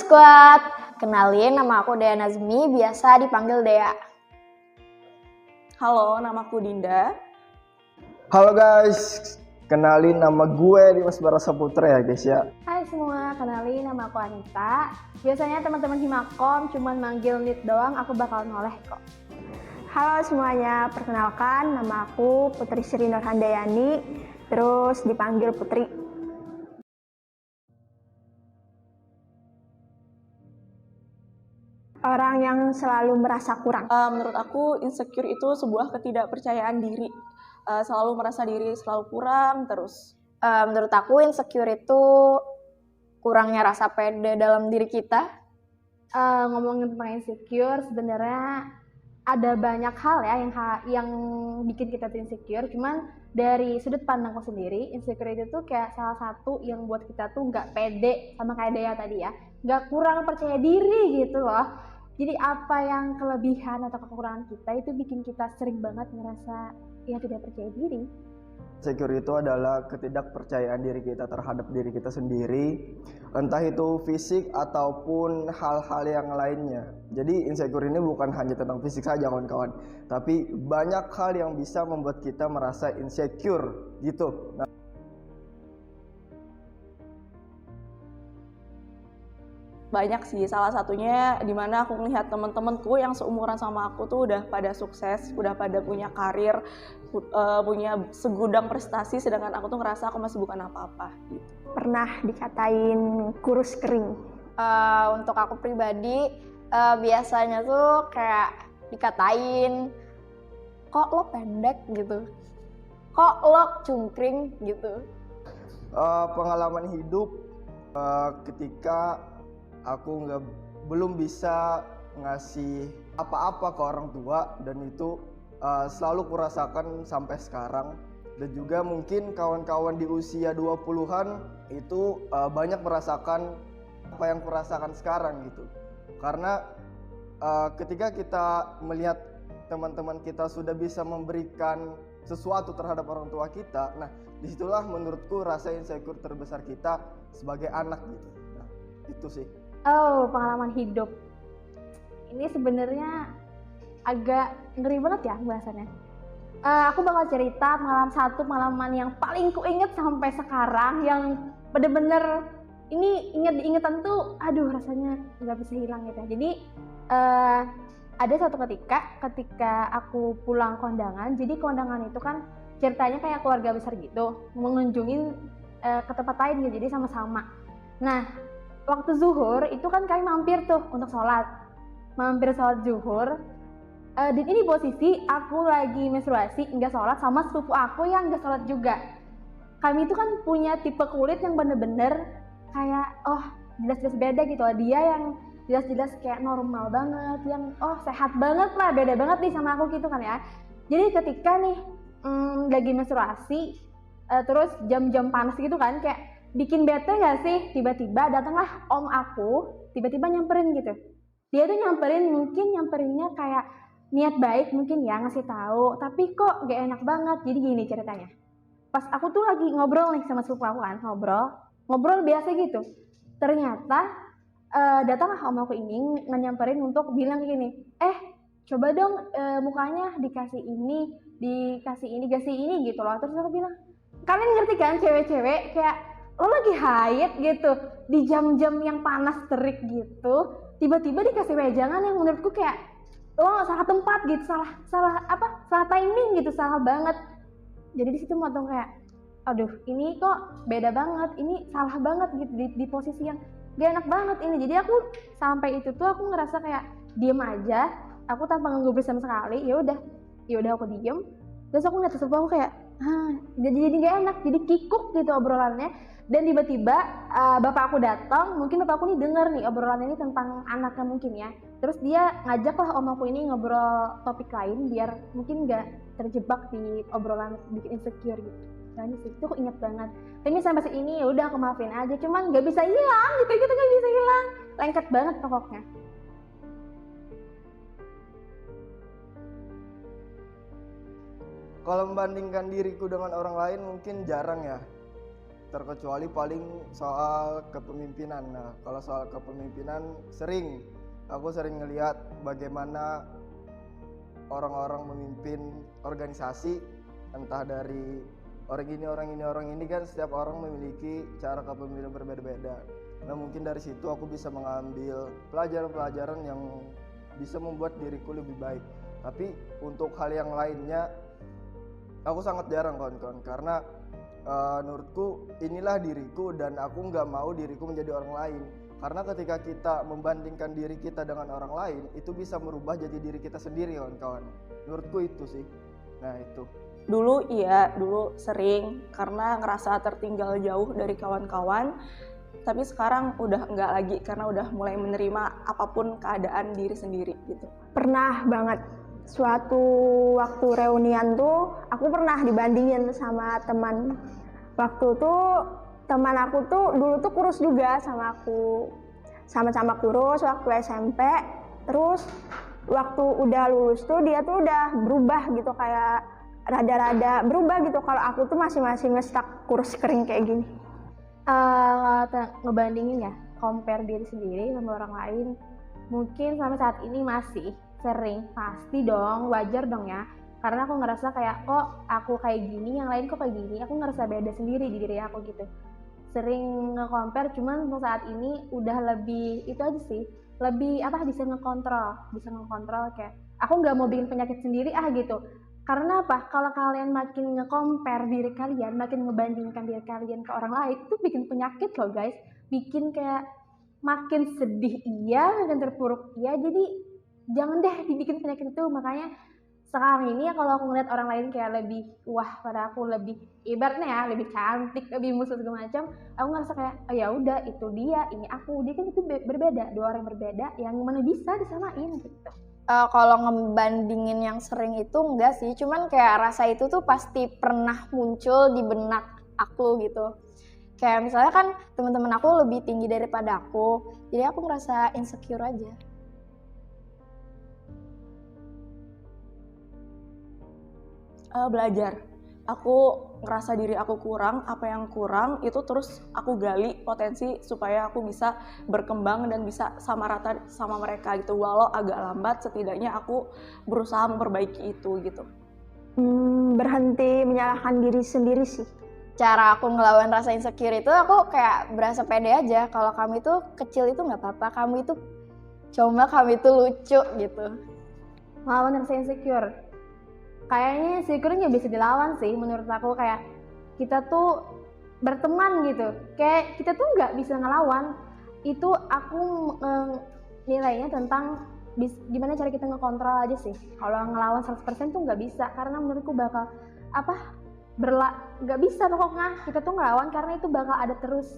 Squad, kenalin nama aku Dea Nazmi, biasa dipanggil Dea. Halo, namaku Dinda. Halo guys, kenalin nama gue Dimas Barasaputra ya guys ya. Hai semua, kenalin nama aku Anita. Biasanya teman-teman Himakom cuman manggil Nit doang, aku bakal noleh kok. Halo semuanya, perkenalkan nama aku Putri Sri Nurhandayani, terus dipanggil Putri. Orang yang selalu merasa kurang. Menurut aku, insecure itu sebuah ketidakpercayaan diri. Selalu merasa diri selalu kurang terus. Menurut aku insecure itu kurangnya rasa pede dalam diri kita. Ngomongin tentang insecure, sebenarnya ada banyak hal ya yang bikin kita tuh insecure. Cuman dari sudut pandangku sendiri, insecure itu tuh kayak salah satu yang buat kita tuh nggak pede, sama kayak Dea tadi ya, nggak kurang percaya diri gitu loh. Jadi apa yang kelebihan atau kekurangan kita itu bikin kita sering banget ngerasa ya tidak percaya diri. Insecure itu adalah ketidakpercayaan diri kita terhadap diri kita sendiri, entah itu fisik ataupun hal-hal yang lainnya. Jadi insecure ini bukan hanya tentang fisik saja kawan-kawan, tapi banyak hal yang bisa membuat kita merasa insecure gitu. Banyak sih, salah satunya dimana aku melihat teman-temanku yang seumuran sama aku tuh udah pada sukses, udah pada punya karir, punya segudang prestasi, sedangkan aku tuh ngerasa aku masih bukan apa-apa gitu. Pernah dikatain kurus kering. Untuk aku pribadi, biasanya tuh kayak dikatain, kok lo pendek gitu, kok lo cungkring gitu. Pengalaman hidup ketika aku belum bisa ngasih apa-apa ke orang tua, dan itu selalu kurasakan sampai sekarang. Dan juga mungkin kawan-kawan di usia 20-an itu banyak merasakan apa yang kurasakan sekarang gitu. Karena ketika kita melihat teman-teman kita sudah bisa memberikan sesuatu terhadap orang tua kita, nah disitulah menurutku rasa insecure terbesar kita sebagai anak gitu. Nah, itu sih. Oh, pengalaman hidup. Ini sebenarnya agak ngeri banget ya bahasannya. Aku bakal cerita pengalaman yang paling kuinget sampai sekarang, yang bener-bener ini diingetan tuh, aduh rasanya nggak bisa hilang gitu ya. Jadi ada satu ketika aku pulang kondangan. Jadi kondangan itu kan ceritanya kayak keluarga besar gitu, mengunjungi ke tempat lain gitu, jadi sama-sama. Nah, waktu zuhur itu kan kami mampir tuh untuk sholat zuhur, dan ini posisi aku lagi menstruasi, nggak sholat, sama sepupu aku yang nggak sholat juga. Kami itu kan punya tipe kulit yang bener-bener kayak jelas-jelas beda gitu loh. Dia yang jelas-jelas kayak normal banget, yang sehat banget lah, beda banget nih sama aku gitu kan ya. Jadi ketika nih lagi menstruasi, terus jam-jam panas gitu kan, kayak bikin bete gak sih? Tiba-tiba datanglah om aku, tiba-tiba nyamperin gitu. Dia tuh nyamperinnya kayak niat baik mungkin ya, ngasih tahu, tapi kok gak enak banget. Jadi gini ceritanya. Pas aku tuh lagi ngobrol nih sama sepupu aku kan, ngobrol biasa gitu. Ternyata datanglah om aku ini nyamperin untuk bilang gini, coba dong mukanya dikasih ini gitu loh. Terus aku bilang, kalian ngerti kan cewek-cewek kayak lo lagi haid gitu, di jam-jam yang panas terik gitu, tiba-tiba dikasih wejangan yang menurutku kayak lo salah tempat gitu, salah timing gitu, salah banget. Jadi di situ motong kayak, aduh ini kok beda banget, ini salah banget gitu, di posisi yang gak enak banget ini. Jadi aku sampai itu tuh aku ngerasa kayak diem aja, aku tanpa ngegubris sama sekali. Ya udah aku diem. Terus aku ngeliat sepupu aku kayak, jadi gak enak, jadi kikuk gitu obrolannya. Dan tiba-tiba bapak aku datang, mungkin bapak aku nih denger nih obrolan ini tentang anaknya mungkin ya. Terus dia ngajaklah om aku ini ngobrol topik lain biar mungkin nggak terjebak di obrolan bikin insecure gitu. Nah ini sih, itu aku inget banget. Tapi sampai ini ya udah aku maafin aja, cuman nggak bisa hilang gitu nggak bisa hilang. Lengket banget pokoknya. Kalau membandingkan diriku dengan orang lain mungkin jarang ya. terkecuali paling soal kepemimpinan. Nah, kalau soal kepemimpinan aku sering ngelihat bagaimana orang-orang memimpin organisasi, entah dari orang ini kan setiap orang memiliki cara kepemimpinan berbeda-beda. Nah, mungkin dari situ aku bisa mengambil pelajaran-pelajaran yang bisa membuat diriku lebih baik. Tapi untuk hal yang lainnya aku sangat jarang kawan-kawan, karena menurutku inilah diriku dan aku nggak mau diriku menjadi orang lain. Karena ketika kita membandingkan diri kita dengan orang lain, itu bisa merubah jadi diri kita sendiri kawan-kawan. Menurutku itu sih. Nah itu. Dulu sering karena ngerasa tertinggal jauh dari kawan-kawan. Tapi sekarang udah enggak lagi karena udah mulai menerima apapun keadaan diri sendiri gitu. Pernah banget suatu waktu reunian tuh aku pernah dibandingin sama teman. Waktu tuh teman aku tuh dulu tuh kurus juga sama aku. Sama-sama kurus waktu SMP. Terus waktu udah lulus tuh dia tuh udah berubah gitu, kayak rada-rada berubah gitu. Kalau aku tuh masih ngestak kurus kering kayak gini. Ngebandingin ya, compare diri sendiri sama orang lain, mungkin sampai saat ini masih sering, pasti dong, wajar dong ya, karena aku ngerasa kayak kok aku kayak gini, yang lain kok kayak gini, aku ngerasa beda sendiri di diri aku gitu, sering nge-compare. Cuman untuk saat ini udah lebih itu aja sih, lebih bisa ngekontrol kayak aku nggak mau bikin penyakit sendiri gitu. Karena apa? Kalau kalian makin nge-compare diri kalian, makin ngebandingkan diri kalian ke orang lain, itu bikin penyakit loh guys. Bikin kayak makin sedih iya, makin terpuruk iya. Jadi jangan deh dibikin penyakit itu. Makanya sekarang ini ya kalau aku ngeliat orang lain kayak lebih wah pada aku, lebih ibaratnya ya, lebih cantik, lebih musuh segala macam, aku ngerasa kayak oh ya udah itu dia, ini aku. Dia kan itu berbeda, dua orang yang berbeda yang mana bisa disamain gitu. Kalau ngebandingin yang sering itu enggak sih, cuman kayak rasa itu tuh pasti pernah muncul di benak aku gitu. Kayak misalnya kan teman-teman aku lebih tinggi daripada aku, jadi aku ngerasa insecure aja. Belajar. Aku ngerasa diri aku kurang, apa yang kurang itu terus aku gali potensi supaya aku bisa berkembang dan bisa sama rata sama mereka gitu. Walau agak lambat, setidaknya aku berusaha memperbaiki itu gitu. Berhenti menyalahkan diri sendiri sih. Cara aku ngelawan rasa insecure itu aku kayak berasa pede aja. Kalau kamu itu kecil itu nggak apa-apa, kamu itu coba, kamu itu lucu gitu. Melawan rasa insecure, kayaknya insecure nggak bisa dilawan sih menurut aku. Kayak kita tuh berteman gitu, kayak kita tuh nggak bisa ngelawan itu. Aku nilainya tentang gimana cara kita ngekontrol aja sih. Kalau ngelawan 100% tuh nggak bisa, karena menurutku bakal nggak bisa pokoknya. Kita tuh ngelawan karena itu bakal ada terus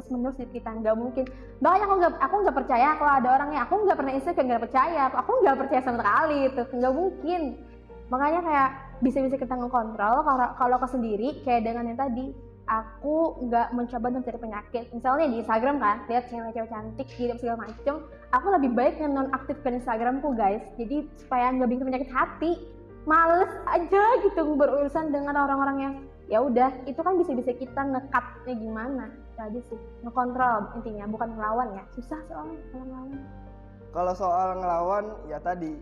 menerus di kita, nggak mungkin. Bahkan aku nggak percaya kalau ada orangnya, aku nggak pernah insecure, nggak percaya, aku nggak percaya sama sekali, itu nggak mungkin. Makanya kayak bisa-bisa kita ngekontrol. Kalau aku sendiri kayak dengan yang tadi, aku nggak mencoba untuk cari penyakit. Misalnya di Instagram kan, lihat cewek-cewek cantik, hidup segala macem, aku lebih baik nonaktifkan Instagramku guys. Jadi supaya nggak bikin penyakit hati, males aja gitu berurusan dengan orang-orang yang ya udah. Itu kan bisa-bisa kita nge-cutnya gimana, tadi sih ngekontrol intinya, bukan ngelawan ya. Susah soalnya kalau ngelawan. Kalau soal ngelawan ya tadi,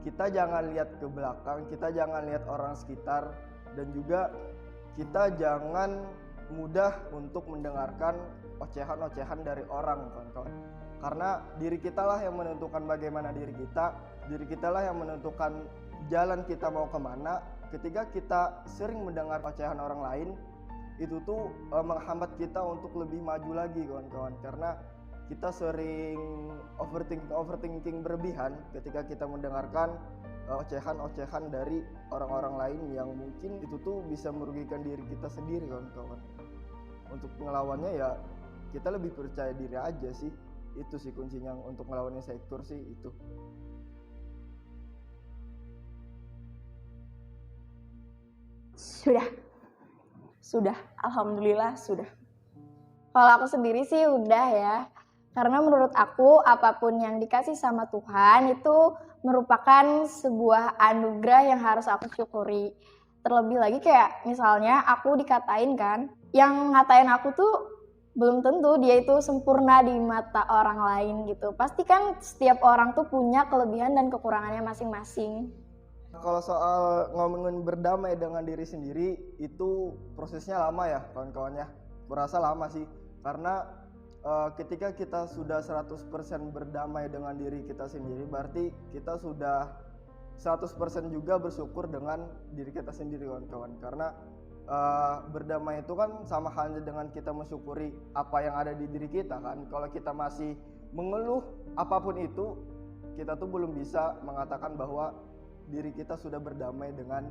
kita jangan lihat ke belakang, kita jangan lihat orang sekitar, dan juga kita jangan mudah untuk mendengarkan ocehan-ocehan dari orang, kawan-kawan. Karena diri kita lah yang menentukan bagaimana diri kita lah yang menentukan jalan kita mau kemana. Ketika kita sering mendengar ocehan orang lain, itu tuh menghambat kita untuk lebih maju lagi, kawan-kawan. Karena kita sering overthinking berlebihan ketika kita mendengarkan ocehan-ocehan dari orang-orang lain yang mungkin itu tuh bisa merugikan diri kita sendiri, kawan-kawan. Untuk ngelawannya ya kita lebih percaya diri aja sih. Itu sih kuncinya untuk ngelawan insecure sih itu. Sudah, alhamdulillah sudah. Kalau aku sendiri sih udah ya. Karena menurut aku apapun yang dikasih sama Tuhan itu merupakan sebuah anugerah yang harus aku syukuri. Terlebih lagi kayak misalnya aku dikatain kan, yang ngatain aku tuh belum tentu dia itu sempurna di mata orang lain gitu. Pasti kan setiap orang tuh punya kelebihan dan kekurangannya masing-masing. Kalau soal ngomongin berdamai dengan diri sendiri, itu prosesnya lama ya kawan-kawan ya. Kurasa lama sih, karena ketika kita sudah 100% berdamai dengan diri kita sendiri, berarti kita sudah 100% juga bersyukur dengan diri kita sendiri kawan-kawan. Karena berdamai itu kan sama halnya dengan kita mensyukuri apa yang ada di diri kita kan. Kalau kita masih mengeluh apapun itu, kita tuh belum bisa mengatakan bahwa diri kita sudah berdamai dengan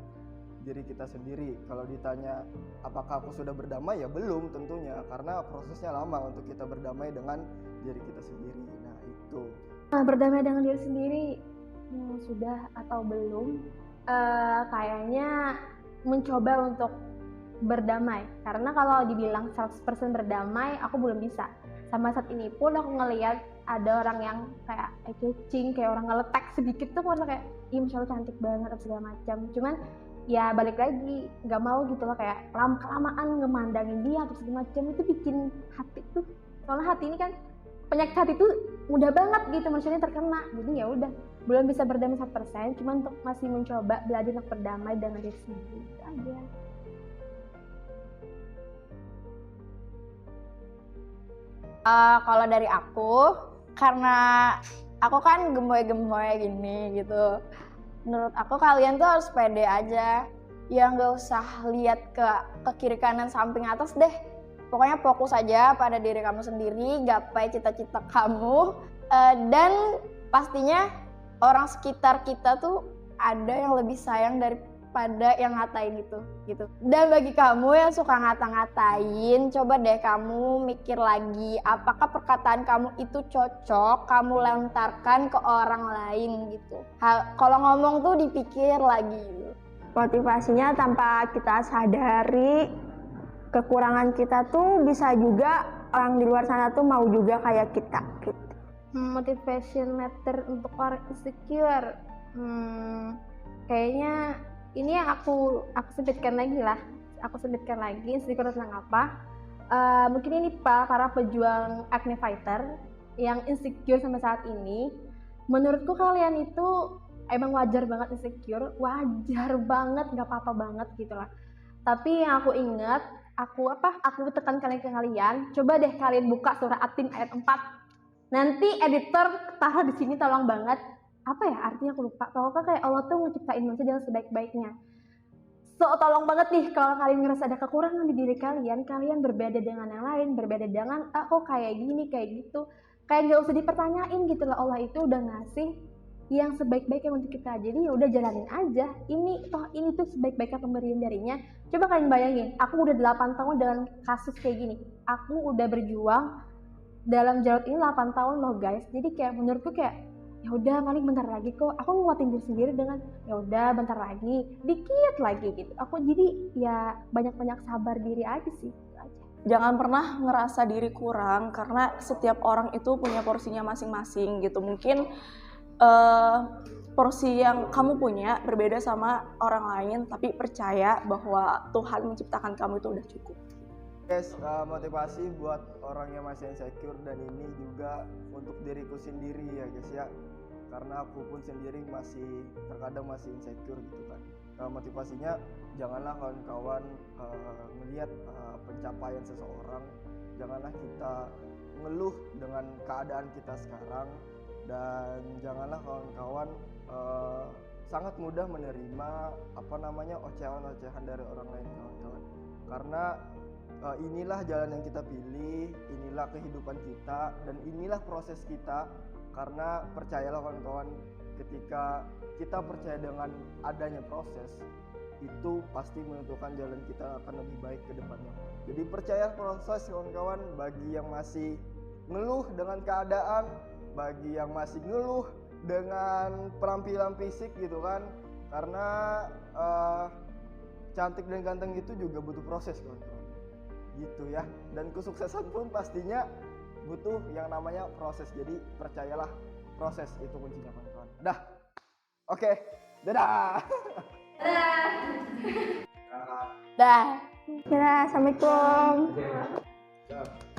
diri kita sendiri. Kalau ditanya apakah aku sudah berdamai, ya belum tentunya, karena prosesnya lama untuk kita berdamai dengan diri kita sendiri. Nah itu. Berdamai dengan diri sendiri sudah atau belum? Kayaknya mencoba untuk berdamai. Karena kalau dibilang 100% berdamai, aku belum bisa. Sama saat ini pun aku ngelihat ada orang yang kayak eye-catching, kayak orang ngeletek sedikit tuh aku kayak, ih Michelle cantik banget atau segala macam. Cuman ya balik lagi, nggak mau gitu loh, kayak kelamaan ngemandangin dia atau segala macam, itu bikin hati tuh, soalnya hati ini kan, penyakit hati tuh mudah banget gitu manusianya terkena. Jadi ya udah, belum bisa berdamai 100%, cuman untuk masih mencoba belajar untuk berdamai dengan diri sendiri, itu aja. Kalau dari aku, karena aku kan gemoy-gemoy gini gitu, menurut aku kalian tuh harus pede aja, ya nggak usah lihat ke kiri kanan samping atas deh. Pokoknya fokus aja pada diri kamu sendiri, gapai cita-cita kamu, dan pastinya orang sekitar kita tuh ada yang lebih sayang daripada yang ngatain itu gitu. Dan bagi kamu yang suka ngata-ngatain, coba deh kamu mikir lagi, apakah perkataan kamu itu cocok kamu lontarkan ke orang lain gitu. Kalau ngomong tuh dipikir lagi gitu. Motivasinya tanpa kita sadari, kekurangan kita tuh bisa juga orang di luar sana tuh mau juga kayak kita gitu. Motivation letter untuk orang insecure, kayaknya ini yang aku sebutkan lagi lah. Aku sebutkan lagi insecure tentang apa. Mungkin ini para pejuang acne fighter yang insecure sampai saat ini. Menurutku kalian itu emang wajar banget insecure, wajar banget, nggak apa-apa banget gitu lah. Tapi yang aku ingat, aku tekan kalian, coba deh kalian buka surah At-Tin ayat 4. Nanti editor taruh di sini tolong banget. Apa ya artinya, aku lupa. Pokoknya kayak Allah tuh menciptain manusia dengan sebaik-baiknya. So tolong banget nih, kalau kalian ngerasa ada kekurangan di diri kalian berbeda dengan yang lain, berbeda dengan kok kayak gini, kayak gitu. Kayak nggak usah dipertanyain gitu lah, Allah itu udah ngasih yang sebaik-baiknya untuk kita. Jadi ya udah jalanin aja. Ini tuh sebaik-baiknya pemberian darinya. Coba kalian bayangin, aku udah 8 tahun dengan kasus kayak gini. Aku udah berjuang dalam jalur ini 8 tahun loh guys. Jadi kayak menurutku kayak ya udah paling bentar lagi kok. Aku nguatin diri sendiri dengan ya udah bentar lagi, dikit lagi gitu. Aku jadi ya banyak-banyak sabar diri aja sih. Jangan pernah ngerasa diri kurang, karena setiap orang itu punya porsinya masing-masing gitu. Mungkin porsi yang kamu punya berbeda sama orang lain, tapi percaya bahwa Tuhan menciptakan kamu itu udah cukup. Guys, motivasi buat orang yang masih insecure, dan ini juga untuk diriku sendiri ya guys ya, karena aku pun sendiri terkadang masih insecure gitu kan. Motivasinya, janganlah kawan-kawan melihat pencapaian seseorang, janganlah kita ngeluh dengan keadaan kita sekarang, dan janganlah kawan-kawan sangat mudah menerima ocehan-ocehan dari orang lain kawan-kawan. Karena inilah jalan yang kita pilih, inilah kehidupan kita, dan inilah proses kita. Karena percayalah kawan-kawan, ketika kita percaya dengan adanya proses, itu pasti menentukan jalan kita akan lebih baik ke depannya. Jadi percaya proses kawan-kawan. Bagi yang masih ngeluh dengan keadaan, bagi yang masih ngeluh dengan penampilan fisik gitu kan, karena cantik dan ganteng itu juga butuh proses kawan-kawan gitu ya. Dan kesuksesan pun pastinya butuh yang namanya proses. Jadi percayalah, proses itu kuncinya kawan-kawan. Dah, oke, dadah. Dah. Ya, assalamualaikum. Ya.